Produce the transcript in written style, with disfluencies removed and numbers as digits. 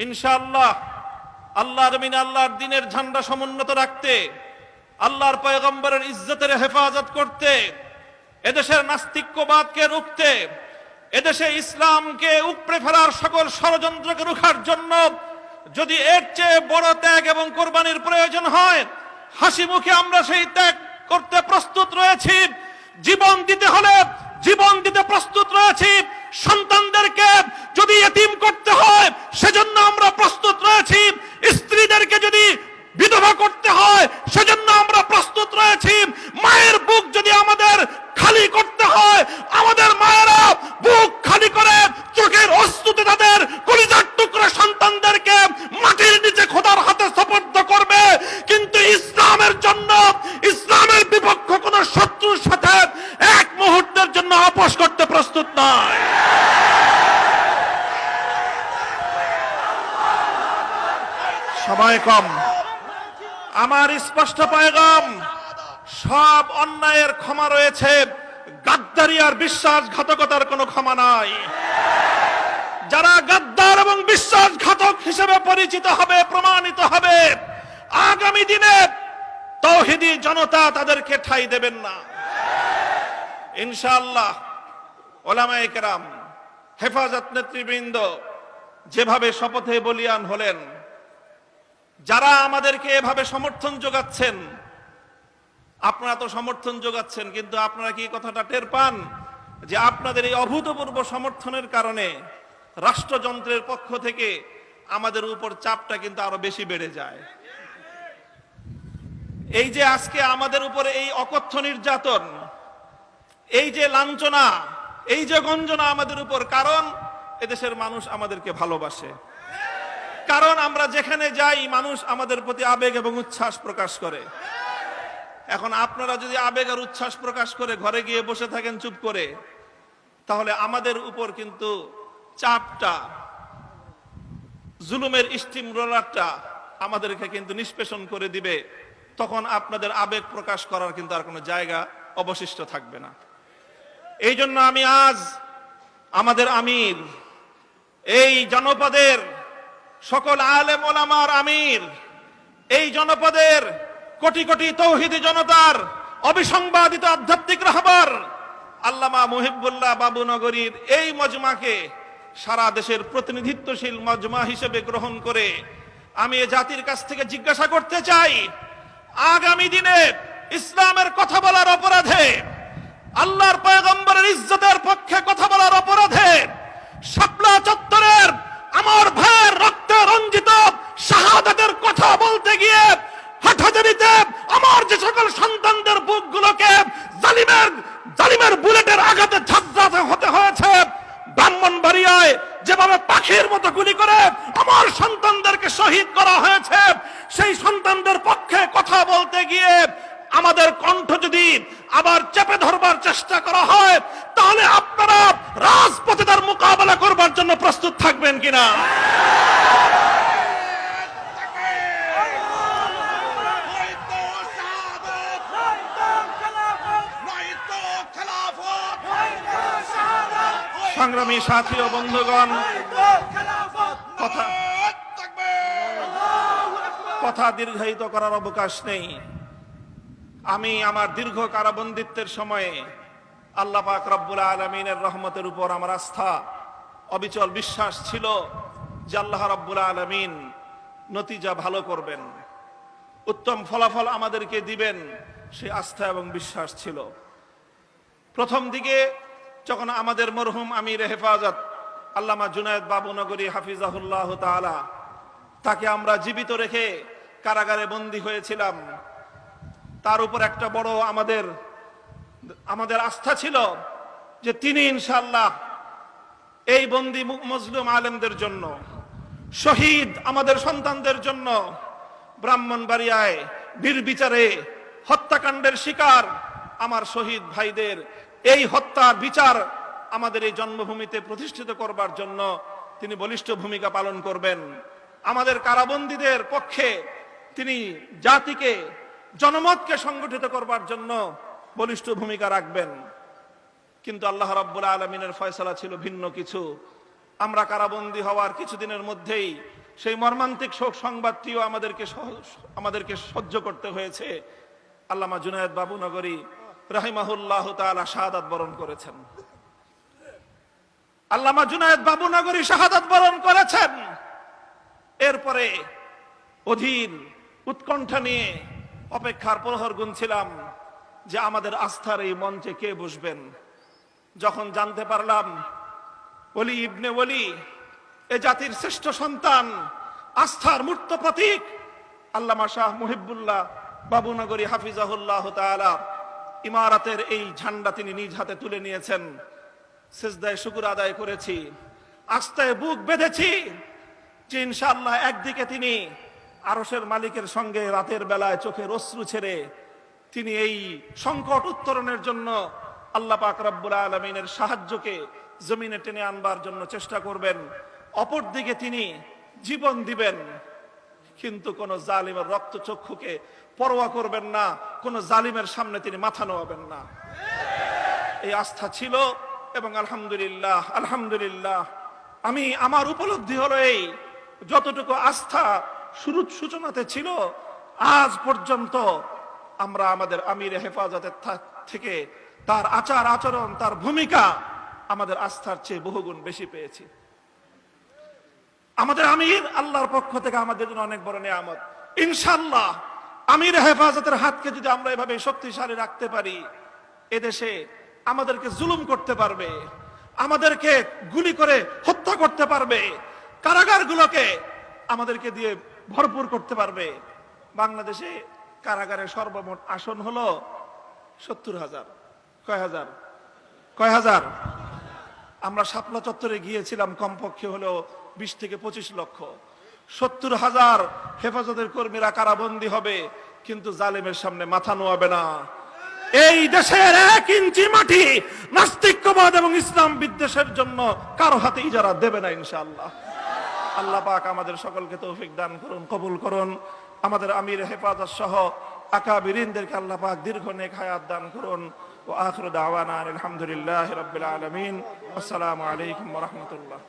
ইনশাআল্লাহ আল্লাহর জমিনে আল্লাহর দ্বীনের ঝান্ডা সমুন্নত রাখতে, আল্লাহর পয়গম্বরের ইজ্জতের হেফাজত করতে, এদেশের নাস্তিক্যবাদকে রুখতে, এদেশে ইসলামকে উপড়ে ফেলার সকল ষড়যন্ত্রকে রুখার জন্য যদি এর চেয়ে বড় ত্যাগ এবং কোরবানির প্রয়োজন হয়, হাসি মুখে আমরা সেই ত্যাগ করতে প্রস্তুত রয়েছি। জীবন দিতে হলে জীবন দিতে প্রস্তুত রয়েছি। সন্তানদেরকে যদি এতিম করতে হয় সেজন্য আমরা প্রস্তুত রয়েছি। স্ত্রীদেরকে যদি বিধবা করতে হয় সেজন্য আমরা প্রস্তুত রয়েছি। মায়ের বুক যদি আমাদের খালি করতে হয়, আমাদের মায়েরা বুক খালি করে চোখের অশ্রুতে তাদের কলিজার টুকরা সন্তানদেরকে মাটির নিচে খোদার হাতে সুপর্দ করবে। কিন্তু ইসলামের জন্য, ইসলামের বিপক্ষ কোন শত্রুর সাথে এক মুহূর্তের জন্য আপোষ করতে প্রস্তুত নয়। সময় কম, আমার স্পষ্ট পয়গাম, সব অন্যায়ের ক্ষমা রয়েছে, গাদ্দারি আর বিশ্বাসঘাতকতার কোনো ক্ষমা নাই। যারা গাদ্দার এবং বিশ্বাসঘাতক হিসেবে পরিচিত হবে, প্রমাণিত হবে, আগামী দিনে তাওহীদি জনতা তাদেরকে ঠাঁই দেবেন না ইনশাআল্লাহ। ওলামায়ে কেরাম, হেফাজত নেতৃবৃন্দ যেভাবে শপথে বলিয়ান হলেন, যারা আমাদেরকে এভাবে সমর্থন যোগাচ্ছেন, আপনারা তো সমর্থন যোগাচ্ছেন, কিন্তু আপনারা কি কথাটা টের পান যে আপনাদের এই অভূতপূর্ব সমর্থনের কারণে রাষ্ট্রযন্ত্রের পক্ষ থেকে আমাদের উপর চাপটা কিন্তু আরো বেশি বেড়ে যায়। এই যে আজকে আমাদের উপরে এই অকথ্য নির্যাতন, এই যে লাঞ্ছনা, এই যে গঞ্জনা আমাদের উপর, কারণ এদেশের মানুষ আমাদেরকে ভালোবাসে, কারণ আমরা যেখানে যাই মানুষ আমাদের প্রতি আবেগ এবং উচ্ছ্বাস প্রকাশ করে। এখন আপনারা যদি আবেগ আর উচ্ছ্বাস প্রকাশ করে ঘরে গিয়ে বসে থাকেন চুপ করে, তাহলে আমাদের উপর কিন্তু চাপটা, জুলুমের স্টিম রোলারটা আমাদেরকে কিন্তু নিষ্পেষণ করে দিবে। তখন আপনাদের আবেগ প্রকাশ করার কিন্তু আর কোনো জায়গা অবশিষ্ট থাকবে না। এই জন্য আমি আজ আমাদের আমির, এই জনপদের সকল আলেম ওলামার আমির, এই জনপদের কোটি কোটি তৌহিদি জনতার অবিসংবাদিত আধ্যাত্মিক রাহবার আল্লামা মুহিবুল্লাহ বাবুনগরীর এই মজমাকে সারা দেশের প্রতিনিধিত্বশীল মজমা হিসেবে গ্রহণ করে আমি এ জাতির কাছ থেকে জিজ্ঞাসা করতে চাই, আগামী দিনে ইসলামের কথা বলার অপরাধে, আল্লাহর পয়গম্বরের ইজ্জতের পক্ষে কথা বলার অপরাধে শাপলা চত্বরের আমার ভাইয়ের রক্তে রঞ্জিত শাহাদাতের কথা বলতে গিয়ে হাটহাজারীতে আমার যে সকল সন্তানদের বুকগুলোকে জালিমের বুলেটের আঘাতে ঝাঁঝরাতে হতে হয়েছে, ব্রাহ্মণবাড়িয়ায় যেভাবে পাখির মতো গুলি করে আমার সন্তানদেরকে শহীদ করা হয়েছে, সেই সন্তানদের পক্ষে কথা বলতে গিয়ে আমাদের কণ্ঠ যদি আবার চেপে ধরবার চেষ্টা করা হয়, তাহলে আপনারা রাজপথে তার মোকাবেলা করবার জন্য প্রস্তুত থাকবেন কিনা? সংগ্রামী সাথী ও বন্ধুগণ, কথা দীর্ঘায়িত করার অবকাশ নেই। আমি আমার দীর্ঘ কারাবন্দিত্বের সময়ে আল্লাহ পাক রব্বুল আলামিনের রহমতের উপর আমার আস্থা, অবিচল বিশ্বাস ছিল যে আল্লাহ রব্বুল আলামিন নতিজা ভালো করবেন, উত্তম ফলাফল আমাদেরকে দিবেন, সে আস্থা এবং বিশ্বাস ছিল। প্রথম দিকে যখন আমাদের মরহুম আমির হেফাজত আল্লামা জুনায়েদ বাবুনগরী হাফিজাহুল্লাহ তাআলা, তাকে আমরা জীবিত রেখে কারাগারে বন্দী হয়েছিলাম, তার উপর একটা বড় আমাদের আস্থা ছিল যে তিনি ইনশাআল্লাহ এই বন্দী মজলুম আলেমদের জন্য, শহীদ আমাদের সন্তানদের জন্য, ব্রাহ্মণবাড়িয়ায় নির্বিচারে হত্যাকাণ্ডের শিকার আমার শহীদ ভাইদের এই হত্যার বিচার আমাদের এই জন্মভূমিতে প্রতিষ্ঠিত করবার জন্য তিনি বলিষ্ঠ ভূমিকা পালন করবেন। আমাদের কারাবন্দীদের পক্ষে তিনি জাতিকে, জনমতকে সংগঠিত করবার জন্য বলিষ্ঠ ভূমিকা রাখবেন। কিন্তু আল্লাহ রাব্বুল আলামিনের ফয়সালা ছিল ভিন্ন কিছু। আমরা কারাবন্দী হওয়ার কিছুদিনের মধ্যেই সেই মর্মান্তিক শোক সংবাদটিও আমাদেরকে সহ্য করতে হয়েছে। আল্লামা জুনায়েদ বাবুনগরী রাহিমাহুল্লাহ তাআলা শাহাদাত বরণ করেছেন। আল্লামা জুনায়েদ বাবুনগরী শাহাদাত বরণ করেছেন। এরপরে অধীর উৎকণ্ঠা নিয়ে অপেক্ষার প্রহর গুনছিলাম যে আমাদের আস্থার এই মঞ্চে কে বসবেন। যখন জানতে পারলাম ওলি ইবনে ওলি, এ জাতির শ্রেষ্ঠ সন্তান, আস্থার মূর্ত প্রতীক আল্লামা শাহ মুহিবুল্লাহ বাবুনগরী হাফিজাহুল্লাহ তাআলা ইমারতের এই ঝান্ডা তিনি নিজ হাতে তুলে নিয়েছেন, সিজদায় শুকর আদায় করেছি, আস্থায় বুক বেঁধেছি যে ইনশাআল্লাহ একদিকে তিনি আরশের মালিকের সঙ্গে রাতের বেলায় চোখের অশ্রু ছেড়ে তিনি এই সংকট উত্তরণের জন্য আল্লাহ পাক রব্বুল আলামিনের সাহায্যকে জমিনে টেনে আনবার জন্য চেষ্টা করবেন। অপরদিকে তিনি জীবন দিবেন, কিন্তু কোন জালিমের রক্তচক্ষুকে পরোয়া করবেন না, কোন জালিমের সামনে তিনি মাথা নোয়াবেন না। এই আস্থা ছিল এবং আলহামদুলিল্লাহ আলহামদুলিল্লাহ আমার উপলব্ধি হলো এই যতটুকু আস্থা শুরুর সূচনাতে ছিল, আজ পর্যন্ত আমরা আমাদের আমির হেফাজতের থেকে তার আচার আচরণ, তার ভূমিকা আমাদের আস্থার চেয়ে বহুগুণ বেশি পেয়েছি। আমাদের আমির আল্লাহর পক্ষ থেকে আমাদের জন্য অনেক বড় নিয়ামত। ইনশাআল্লাহ আমির হেফাজতের হাতকে যদি আমরা এভাবে শক্তিশালী রাখতে পারি, এদেশে আমাদেরকে জুলুম করতে পারবে, আমাদেরকে গুলি করে হত্যা করতে পারবে, কারাগারগুলোকে আমাদেরকে দিয়ে ভরপুর করতে পারবে। বাংলাদেশে কারাগারের সর্বমোট আসন হলো ৭০,০০০। কয় হাজার? আমরা শাপলা চত্বরে গিয়েছিলাম, কমপক্ষে হলো ২০ থেকে ২৫ লক্ষ। ৭০,০০০ হেফাজতের কর্মীরা কারাবন্দী হবে, কিন্তু জালেমের সামনে মাথা নোয়াবে না। এই দেশের ১ ইঞ্চি মাটি নাস্তিক্যবাদ এবং ইসলাম বিদ্বেষের জন্য কারো হাতে ইজারা দেবে না ইনশাআল্লাহ। আল্লাহ পাক আমাদের সকলকে তৌফিক দান করুন, কবুল করুন। আমাদের আমির হেফাজত সহ আকাবিরিনদেরকে আল্লাহ পাক দীর্ঘ নেক হায়াত দান করুন। ওয়া আখিরু দাওয়ানা আলহামদুলিল্লাহি রাব্বিল আলামিন। আসসালামু আলাইকুম ওয়া রাহমাতুল্লাহ।